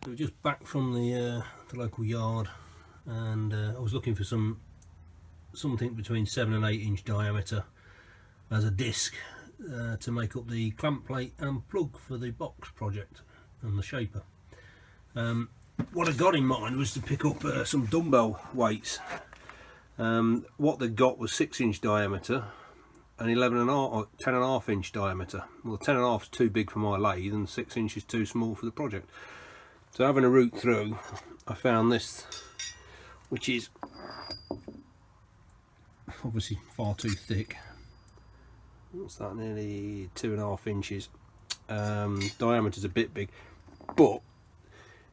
So just back from the local yard, and I was looking for something between 7 and 8 inch diameter as a disc to make up the clamp plate and plug for the box project and the shaper. What I got in mind was to pick up some dumbbell weights. What they got was 6 inch diameter and 11 and a half, or 10 and a half inch diameter. Well, 10 and a half is too big for my lathe and 6 inches too small for the project. So having a route through, I found this, which is obviously far too thick. What's that, nearly 2.5 inches. Diameter's a bit big, but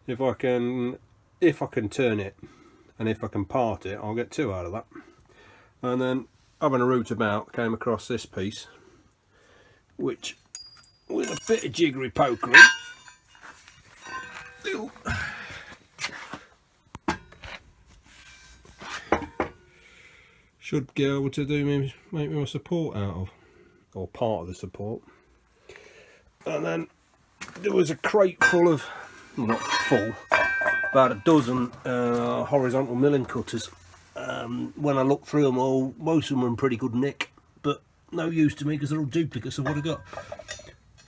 if I can turn it and if I can part it, I'll get 2 out of that. And then having a route about, came across this piece, which with a bit of jiggery pokery should be able to make me a support out of, or part of the support. And then there was a crate full of, well, not full, about a dozen horizontal milling cutters. When I looked through them all, most of them were in pretty good nick, but no use to me because they're all duplicates of what I got.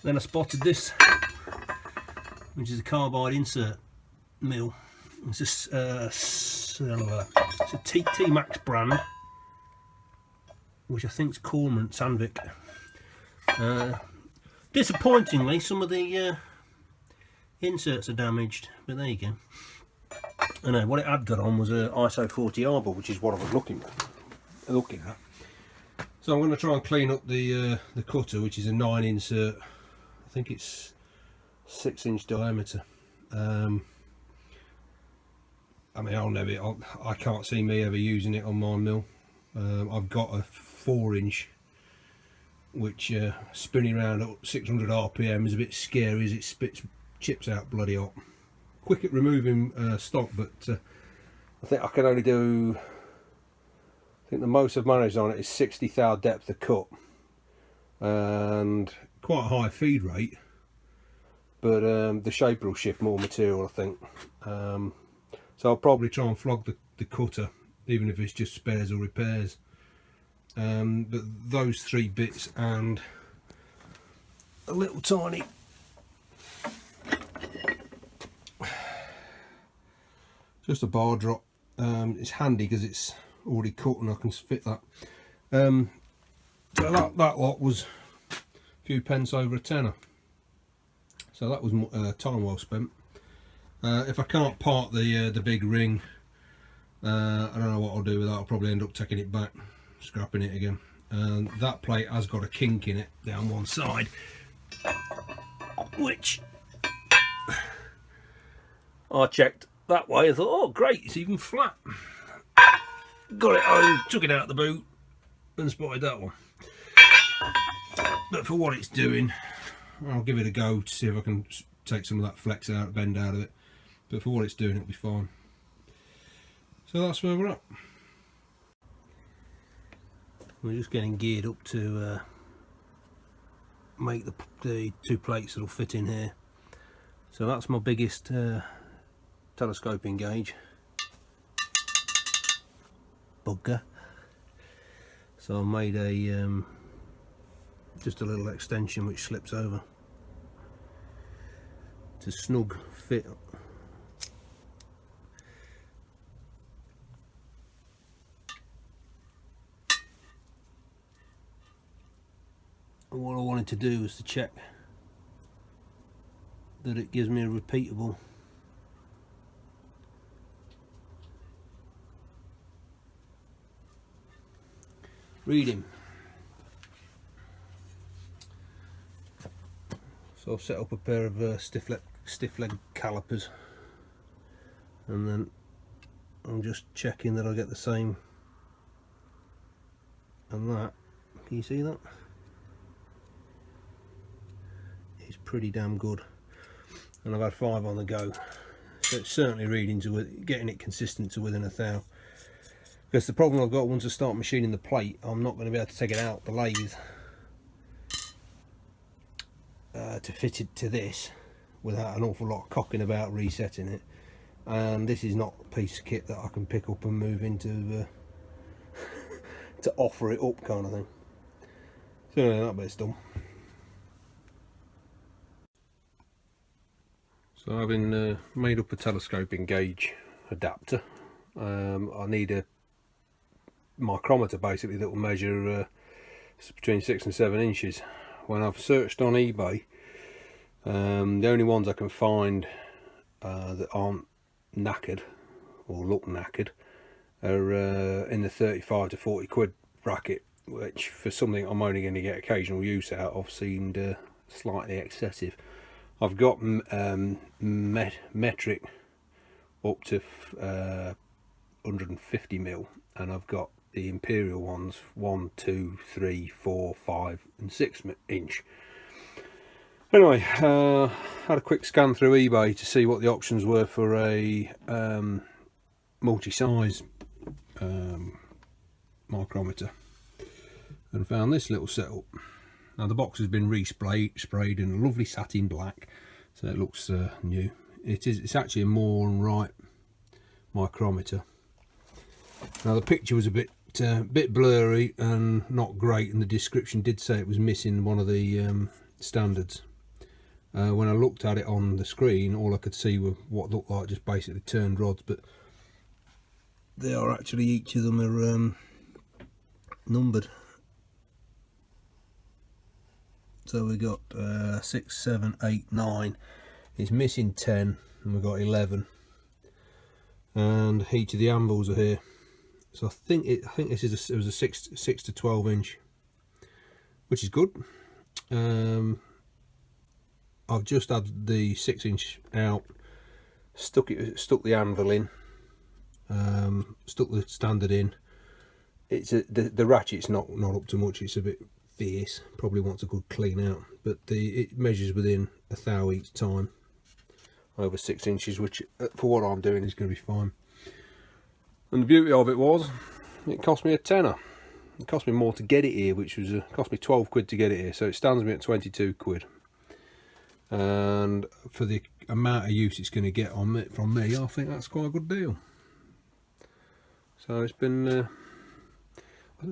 Then I spotted this, which is a carbide insert mill. It's it's a T-Max brand, which I think is Cormorant Sandvik. Disappointingly, some of the inserts are damaged, but there you go. I know what it had got on was a ISO 40 arbor, which is what I was looking at. So I'm going to try and clean up the cutter, which is a 9 insert. I think it's 6 inch diameter. I mean, I can't see me ever using it on my mill. I've got a 4 inch, which spinning around at 600 RPM is a bit scary as it spits chips out bloody hot. Quick at removing stock, but I think I can only do, I think the most I've managed on it is 60 thou depth of cut and quite a high feed rate, but the shaper will shift more material, I think. So I'll probably try and flog the cutter, even if it's just spares or repairs. But those 3 bits and a little tiny just a bar drop, it's handy because it's already cut and I can fit that. So that lot was a few pence over a tenner, so that was time well spent. If I can't part the big ring, I don't know what I'll do with that. I'll probably end up taking it back, scrapping it again. That plate has got a kink in it down one side, which I checked that way. I thought, oh great, it's even flat. Got it home, took it out the boot and spotted that one. But for what it's doing, I'll give it a go to see if I can take some of that flex out, bend out of it. But for what it's doing, it'll be fine. So that's where we're at. We're just getting geared up to make the 2 plates that'll fit in here. So that's my biggest telescoping gauge. Bugger. So I made a just a little extension which slips over to snug fit. And what I wanted to do was to check that it gives me a repeatable reading. So I've set up a pair of stiff leg calipers, and then I'm just checking that I get the same, and that, can you see that? It's pretty damn good, and I've had 5 on the go, so it's certainly reading to getting it consistent to within a thou. Because the problem I've got, once I start machining the plate, I'm not going to be able to take it out the lathe to fit it to this without an awful lot of cocking about resetting it. And this is not a piece of kit that I can pick up and move into to offer it up kind of thing. So anyway, that bit's done. So having made up a telescoping gauge adapter, I need a micrometer basically that will measure between 6 and 7 inches. When I've searched on eBay, the only ones I can find that aren't knackered or look knackered are in the 35 to 40 quid bracket, which for something I'm only going to get occasional use out of seemed slightly excessive. I've got metric up to 150mm, and I've got the imperial ones 1, 2, 3, 4, 5 and 6 inch. Anyway, had a quick scan through eBay to see what the options were for a multi-size micrometer, and found this little setup. Now the box has been sprayed in a lovely satin black, so it looks new. It's actually a Moore and Wright micrometer. Now the picture was a bit blurry and not great, and the description did say it was missing one of the standards. When I looked at it on the screen, all I could see were what looked like just basically turned rods, but they are actually, each of them are numbered. So we got 6, 7, 8, 9. It's missing 10, and we've got 11. And each of the anvils are here. So I think this is it was a 6 to 12 inch, which is good. I've just had the 6 inch out, stuck the anvil in, stuck the standard in. It's the ratchet's not up to much. It's a bit fierce, probably wants a good clean out, but it measures within a thou each time over 6 inches, which for what I'm doing is going to be fine. And the beauty of it was, it cost me a tenner. It cost me more to get it here, which was cost me 12 quid to get it here, so it stands me at 22 quid. And for the amount of use it's going to get on it from me, I think that's quite a good deal. So it's been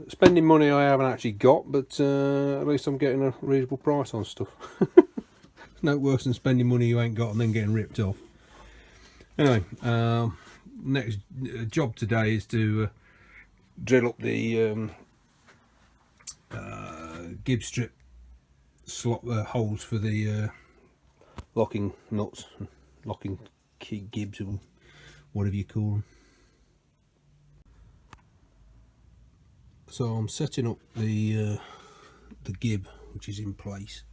spending money I haven't actually got, but at least I'm getting a reasonable price on stuff. It's no worse than spending money you ain't got and then getting ripped off. Anyway, next job today is to drill up the gib strip slot holes for the locking nuts, locking key gibs, or whatever you call them. So I'm setting up the gib, which is in place,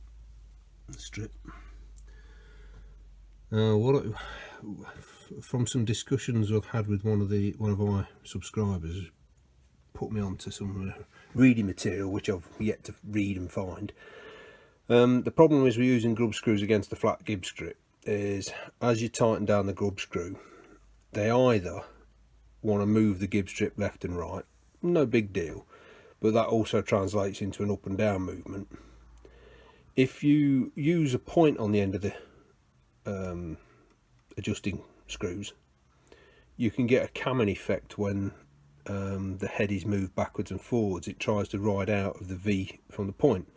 the strip. From some discussions I've had with one of my subscribers, put me onto some reading material which I've yet to read and find. The problem is we're using grub screws against the flat gib strip is, as you tighten down the grub screw, they either want to move the gib strip left and right, no big deal, but that also translates into an up and down movement. If you use a point on the end of the adjusting screws, you can get a camming effect when the head is moved backwards and forwards. It tries to ride out of the V from the point.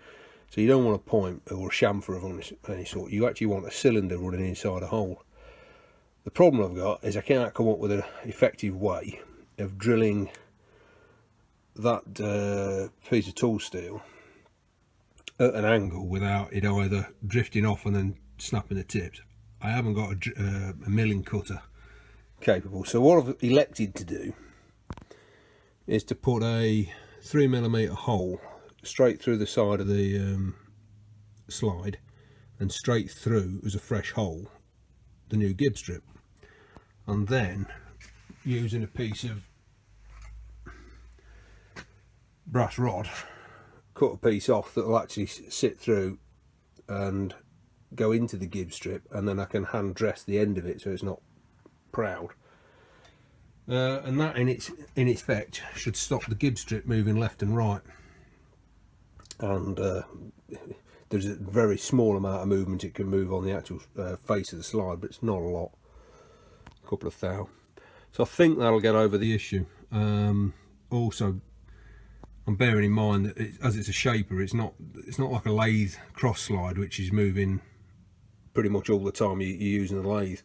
So you don't want a point or a chamfer of any sort. You actually want a cylinder running inside a hole. The problem I've got is I can't come up with an effective way of drilling that piece of tool steel at an angle without it either drifting off and then snapping the tips. I haven't got a milling cutter capable, so what I've elected to do is to put a 3mm hole straight through the side of the slide and straight through as a fresh hole the new gib strip, and then using a piece of brass rod cut a piece off that will actually sit through and go into the gib strip, and then I can hand dress the end of it so it's not proud, and that in effect should stop the gib strip moving left and right. And There's a very small amount of movement it can move on the actual face of the slide, but it's not a lot. A couple of thou. So I think that'll get over the issue. Also, I'm bearing in mind that as it's a shaper, it's not like a lathe cross slide, which is moving pretty much all the time you're using the lathe.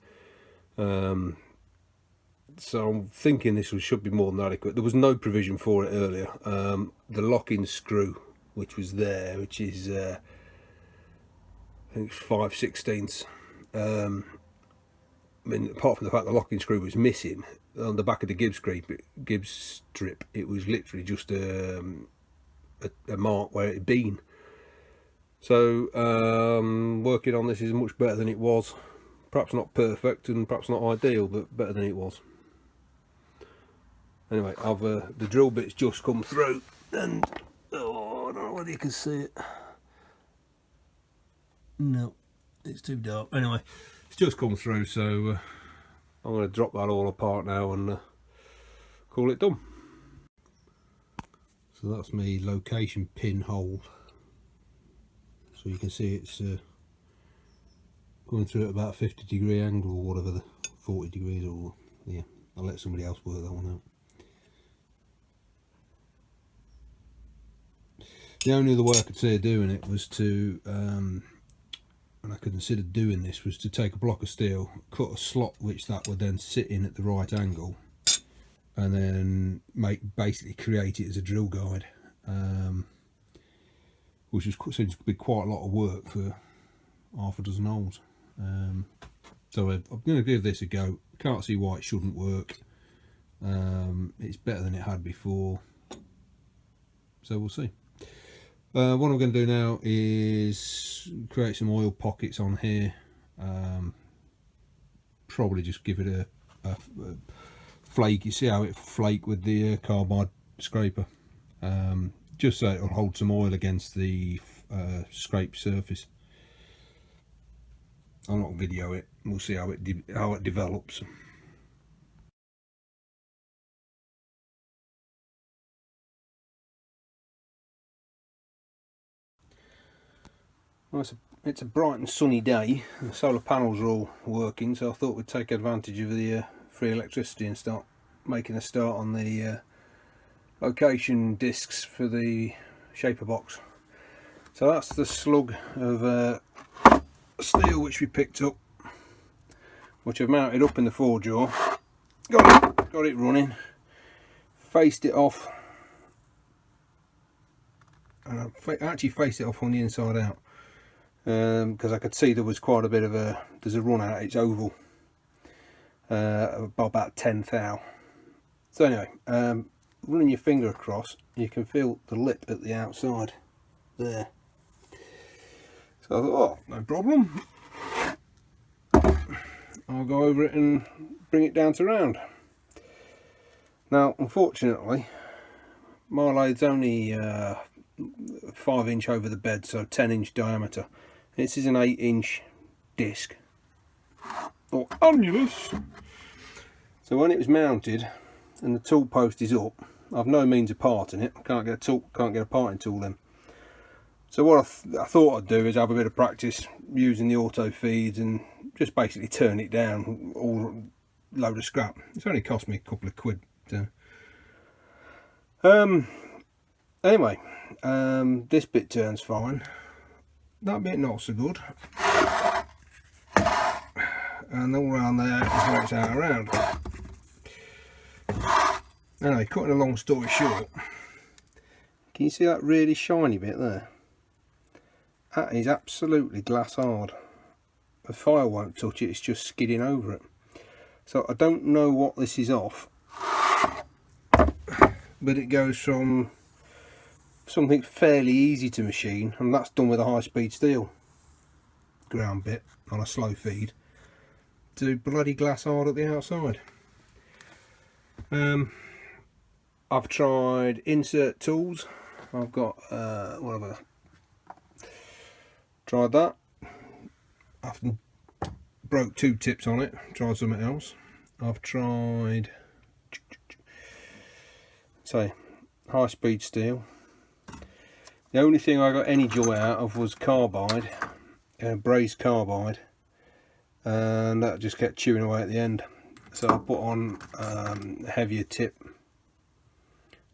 So I'm thinking this should be more than adequate. There was no provision for it earlier. The locking screw, which was there, which is I think it's 5/16. I mean, apart from the fact the locking screw was missing on the back of the Gibbs strip, it was literally just a mark where it had been. So working on this is much better than it was. Perhaps not perfect and perhaps not ideal, but better than it was. Anyway, the drill bit's just come through, and oh, I don't know whether you can see it. No, it's too dark. Anyway, it's just come through, so I'm going to drop that all apart now and call it done. So that's my location pin hole. So you can see it's going through at about a 50-degree angle or whatever, the 40 degrees, or yeah, I'll let somebody else work that one out. The only other way I could see of doing it was to, and I considered doing this, was to take a block of steel, cut a slot which that would then sit in at the right angle, and then basically create it as a drill guide, which seems to be quite a lot of work for half a dozen holes. So I'm going to give this a go. Can't see why it shouldn't work. It's better than it had before, so we'll see. What I'm going to do now is create some oil pockets on here. Probably just give it a flake. You see how it flake with the carbide scraper, just so it'll hold some oil against the scraped surface. I'll not video it. We'll see how it develops. Well, it's a bright and sunny day. The solar panels are all working, so I thought we'd take advantage of the free electricity and start making a start on the location discs for the shaper box. So that's the slug of steel which we picked up, which I've mounted up in the forejaw. Got it running, faced it off, and I actually faced it off on the inside out, because I could see there was quite a bit of there's a run out. It's oval, about 10 thou. So anyway, running your finger across, you can feel the lip at the outside there. So I thought, oh, no problem, I'll go over it and bring it down to round. Now unfortunately my lathe's only 5 inch over the bed, so 10 inch diameter. This is an 8 inch disc, or annulus. So when it was mounted and the tool post is up, I've no means of parting it. Can't get a parting tool in. So what I thought I'd do is have a bit of practice using the auto feeds and just basically turn it down, all load of scrap. It's only cost me a couple of quid. Anyway, this bit turns fine, that bit not so good, and all around there is where it's out around. Anyway, cutting a long story short, can you see that really shiny bit there? That is absolutely glass hard. The fire won't touch it, it's just skidding over it. So I don't know what this is off, but it goes from something fairly easy to machine, and that's done with a high-speed steel ground bit on a slow feed, to bloody glass hard at the outside. I've tried insert tools. I've got whatever. Tried that. I've broke 2 tips on it. Tried something else. I've tried, say, high-speed steel. The only thing I got any joy out of was carbide, brazed carbide, and that just kept chewing away at the end. So I put on heavier tip.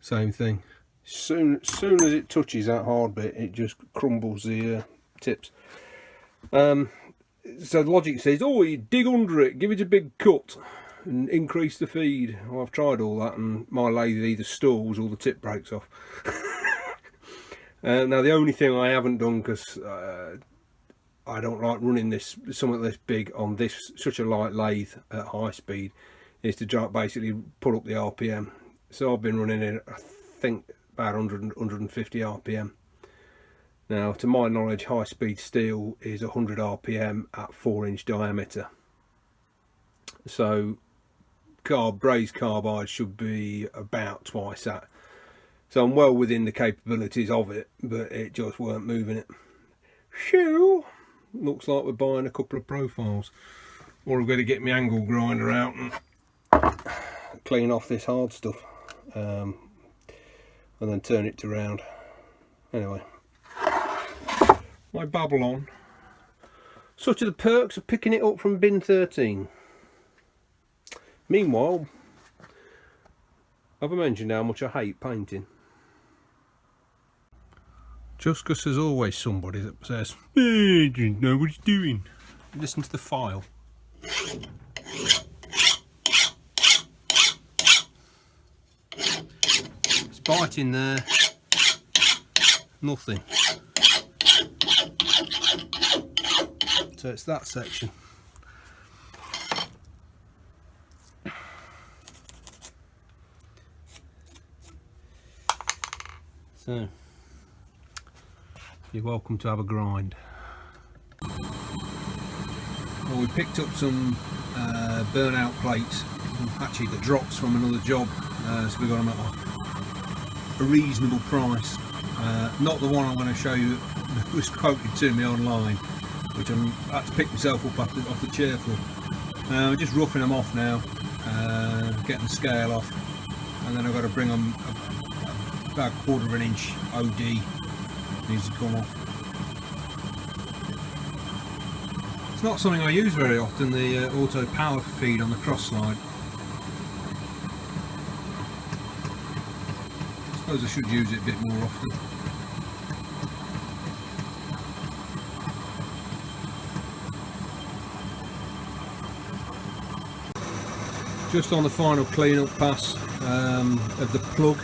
Same thing. Soon as it touches that hard bit, it just crumbles the tips. So logic says, oh, you dig under it, give it a big cut and increase the feed. Well, I've tried all that and my lathe either stalls or the tip breaks off. Now the only thing I haven't done, because I don't like running something this big on such a light lathe at high speed, is to basically pull up the RPM. So I've been running it, I think, about 150 RPM. Now, to my knowledge, high speed steel is 100 RPM at 4-inch diameter. So brazed carbide should be about twice that. So I'm well within the capabilities of it, but it just weren't moving it. Shoo! Looks like we're buying a couple of profiles. Or I've got to get my angle grinder out and clean off this hard stuff. And then turn it to round. Anyway. I babble on. Such are the perks of picking it up from bin 13. Meanwhile, have I mentioned how much I hate painting? Just because there's always somebody that says, hey, you don't know what he's doing. Listen to the file. It's biting there. Nothing. So it's that section. So you're welcome to have a grind. Well, we picked up some burnout plates, actually the drops from another job, so we got them at a reasonable price. Not the one I'm going to show you that was quoted to me online, which I had to pick myself up off the chair for. We're just roughing them off now, getting the scale off, and then I've got to bring them about 1/4 inch OD needs to come off. It's not something I use very often, the auto power feed on the cross slide. I suppose I should use it a bit more often. Just on the final clean-up pass of the plug.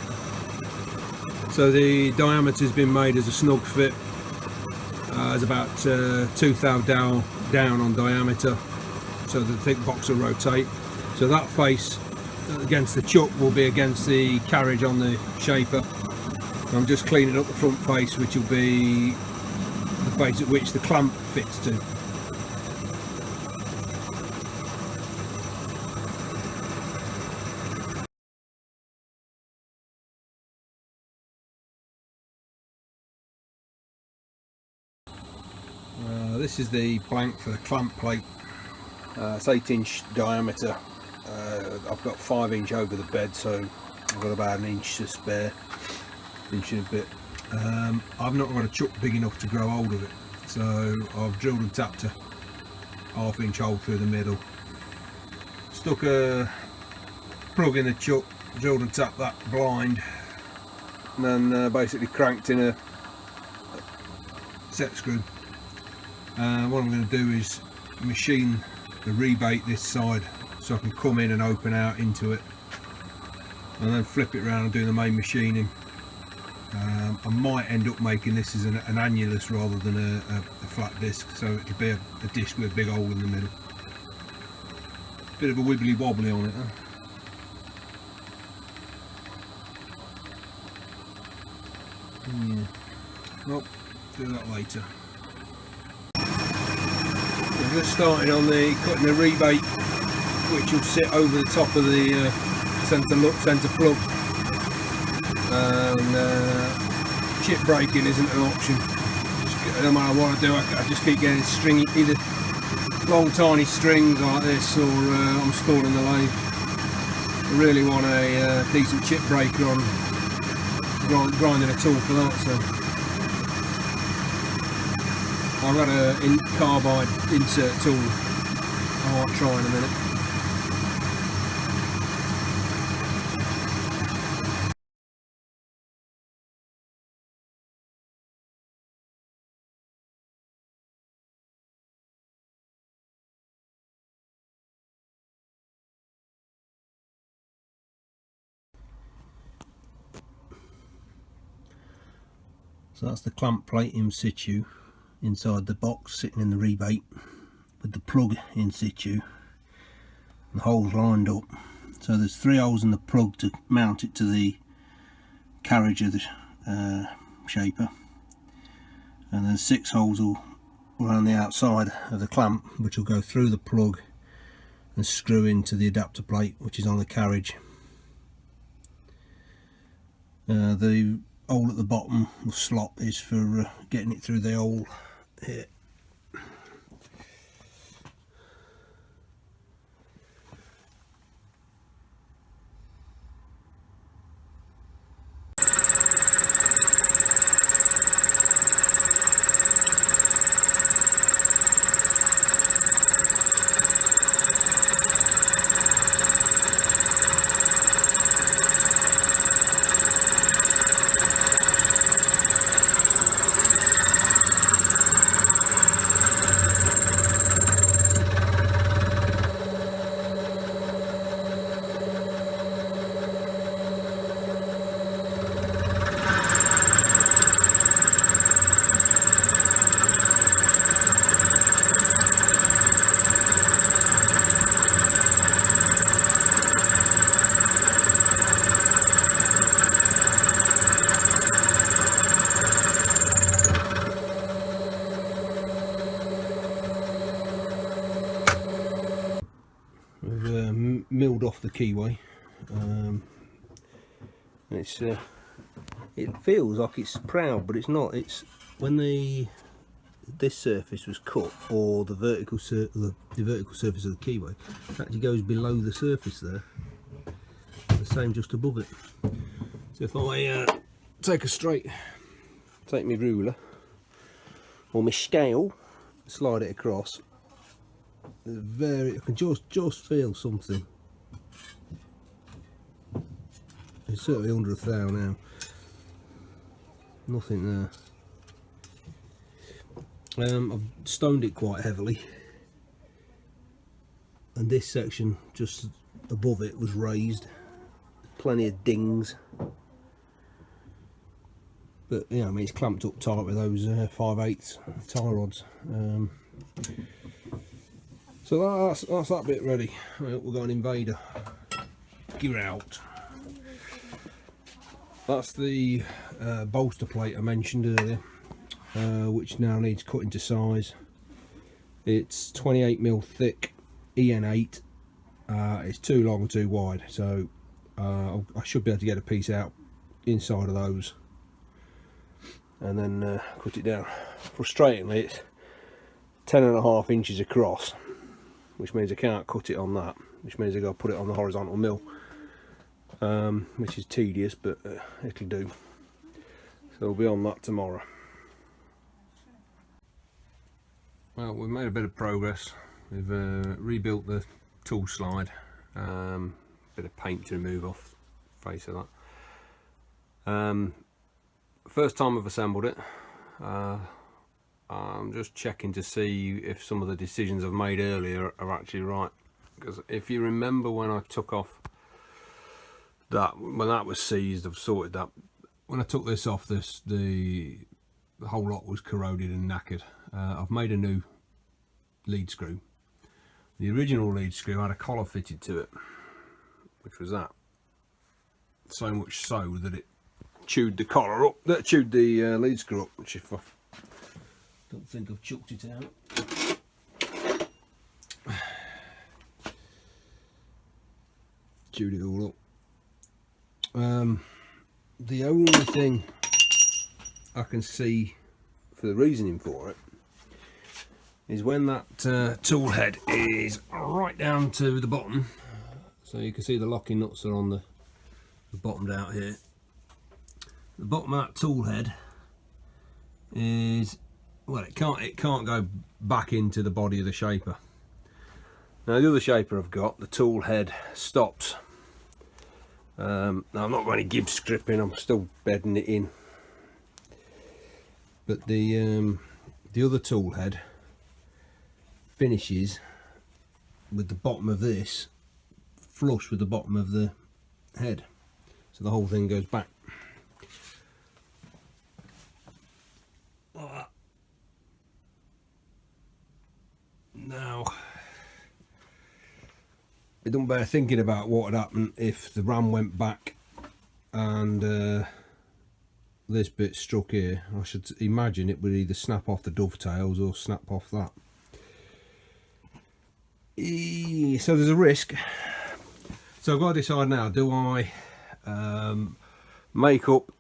So the diameter has been made as a snug fit. It's about 2 thou down on diameter, so the thick box will rotate. So that face against the chuck will be against the carriage on the shaper. I'm just cleaning up the front face, which will be the face at which the clamp fits to. This is the blank for the clamp plate. It's 8-inch diameter. I've got 5-inch over the bed, so I've got about 1 inch to spare, inch and a bit. I've not got a chuck big enough to grow hold of it, so I've drilled and tapped a 1/2 inch hole through the middle. Stuck a plug in the chuck, drilled and tapped that blind, and then basically cranked in a set screw. What I'm going to do is machine the rebate this side so I can come in and open out into it, and then flip it around and do the main machining. I might end up making this as an annulus rather than a flat disc, so it'll be a disc with a big hole in the middle. Bit of a wibbly wobbly on it, huh? Yeah. Well, do that later. We're just starting on cutting the rebate, which will sit over the top of the centre plug. And chip breaking isn't an option. No matter what I do, I just keep getting stringy, either long tiny strings like this, or I'm stalling the lathe. I really want a decent chip breaker on grinding a tool for that. So I've got a carbide insert tool I might try in a minute. So that's the clamp plate in situ inside the box sitting in the rebate with the plug in situ, the holes lined up. So there's 3 holes in the plug to mount it to the carriage of the shaper, and then 6 holes around the outside of the clamp which will go through the plug and screw into the adapter plate which is on the carriage. The hole at the bottom, the slot, is for getting it through the hole here. We've milled off the keyway. It feels like it's proud, but it's not. It's when this surface was cut, or the vertical surface of the keyway actually goes below the surface there. The same just above it. So if I take my ruler or my scale, slide it across. I can just feel something. It's certainly under a thou now. Nothing there. I've stoned it quite heavily, and this section just above it was raised. Plenty of dings, but yeah, I mean it's clamped up tight with those 5/8 tie rods. So that's that bit ready. We've got an invader gear out. That's the bolster plate I mentioned earlier, which now needs cut into size. It's 28mm thick EN8. It's too long and too wide, so I should be able to get a piece out inside of those and then cut it down. Frustratingly, it's 10.5 inches across, which means I can't cut it on that, which means I've got to put it on the horizontal mill, which is tedious, but it'll do. So we'll be on that tomorrow. Well, we've made a bit of progress. We've rebuilt the tool slide, bit of paint to remove off the face of that. First time I've assembled it. I'm just checking to see if some of the decisions I've made earlier are actually right, because if you remember when I took off that, when that was seized, I've sorted that. When I took this off, the whole lot was corroded and knackered. I've made a new lead screw. The original lead screw had a collar fitted to it, which was that, so much so that it chewed the collar up, that chewed the lead screw up, which if I don't think I've chucked it out. Chewed it all up. The only thing I can see for the reasoning for it is when that tool head is right down to the bottom, so you can see the locking nuts are on the bottomed out here. The bottom of that tool head is well, it can't go back into the body of the shaper. Now the other shaper I've got, the tool head stops. Now I'm not going to give stripping, I'm still bedding it in. But the other tool head finishes with the bottom of this flush with the bottom of the head, so the whole thing goes back. Now, it don't bear thinking about what would happen if the ram went back and this bit struck here. I should imagine it would either snap off the dovetails or snap off that. So there's a risk. So I've got to decide now, do I make up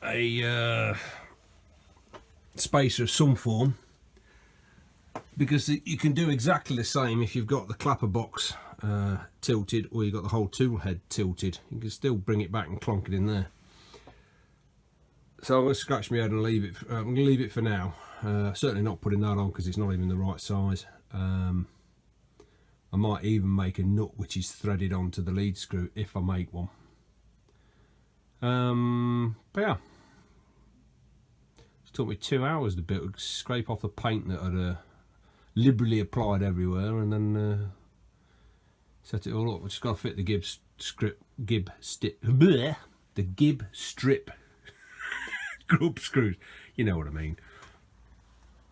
a spacer of some form, because you can do exactly the same if you've got the clapper box tilted or you've got the whole tool head tilted. You can still bring it back and clonk it in there. So I'm going to scratch my head and leave it. I'm going to leave it for now. Certainly not putting that on because it's not even the right size. I might even make a nut which is threaded onto the lead screw if I make one. But yeah, it took me 2 hours to scrape off the paint that I'd liberally applied everywhere, and then set it all up. I just got to fit the gib strip grub screws. You know what I mean.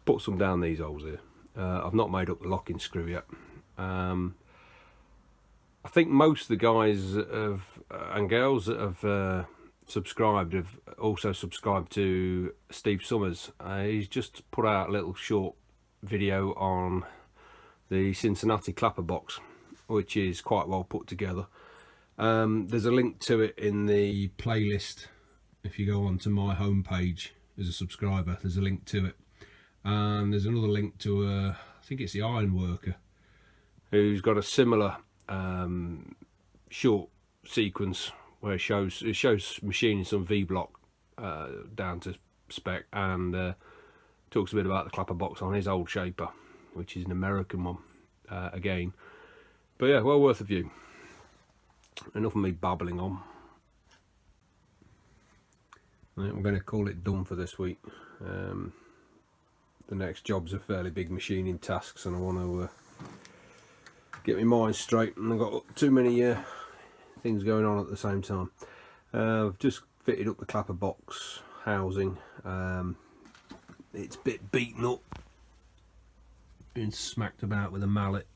Put some down these holes here. I've not made up the locking screw yet. I think most of the guys and girls that have subscribed have also subscribed to Steve Summers. He's just put out a little short video on the Cincinnati clapper box, which is quite well put together. There's a link to it in the playlist. If you go onto my homepage as a subscriber, there's a link to it. And there's another link to I think it's the iron worker, who's got a similar short sequence where it shows machining some V-block down to spec, and talks a bit about the clapper box on his old shaper, which is an American one again. But yeah, well worth a view. Enough of me babbling on. Right, we're going to call it done for this week. The next job's a fairly big machining tasks, and I want to get my mind straight, and I've got too many things going on at the same time. I've just fitted up the clapper box housing. It's a bit beaten up, been smacked about with a mallet,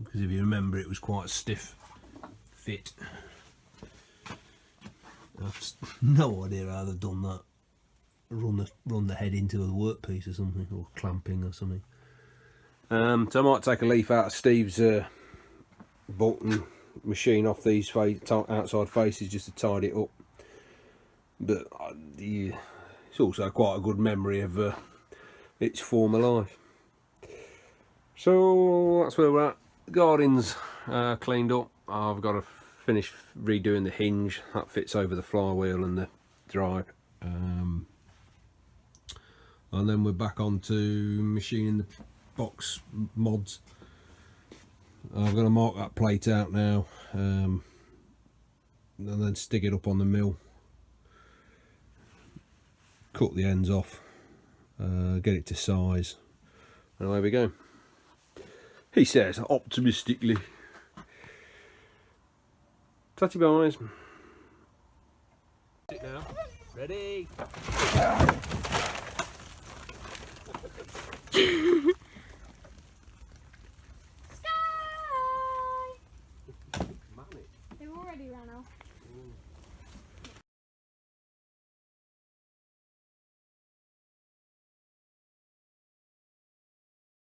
because if you remember it was quite a stiff fit. I've no idea how they've done that. Run the head into a workpiece or something, or clamping or something. So I might take a leaf out of Steve's bolt and machine off these outside faces just to tidy it up. But it's also quite a good memory of its former life. So that's where we're at. The garden's cleaned up. I've got to finish redoing the hinge that fits over the flywheel and the drive, and then we're back on to machining the box mods. I've got to mark that plate out now, and then stick it up on the mill, cut the ends off, get it to size, and away we go. He says optimistically. Touchy boys. Sit now. Ready?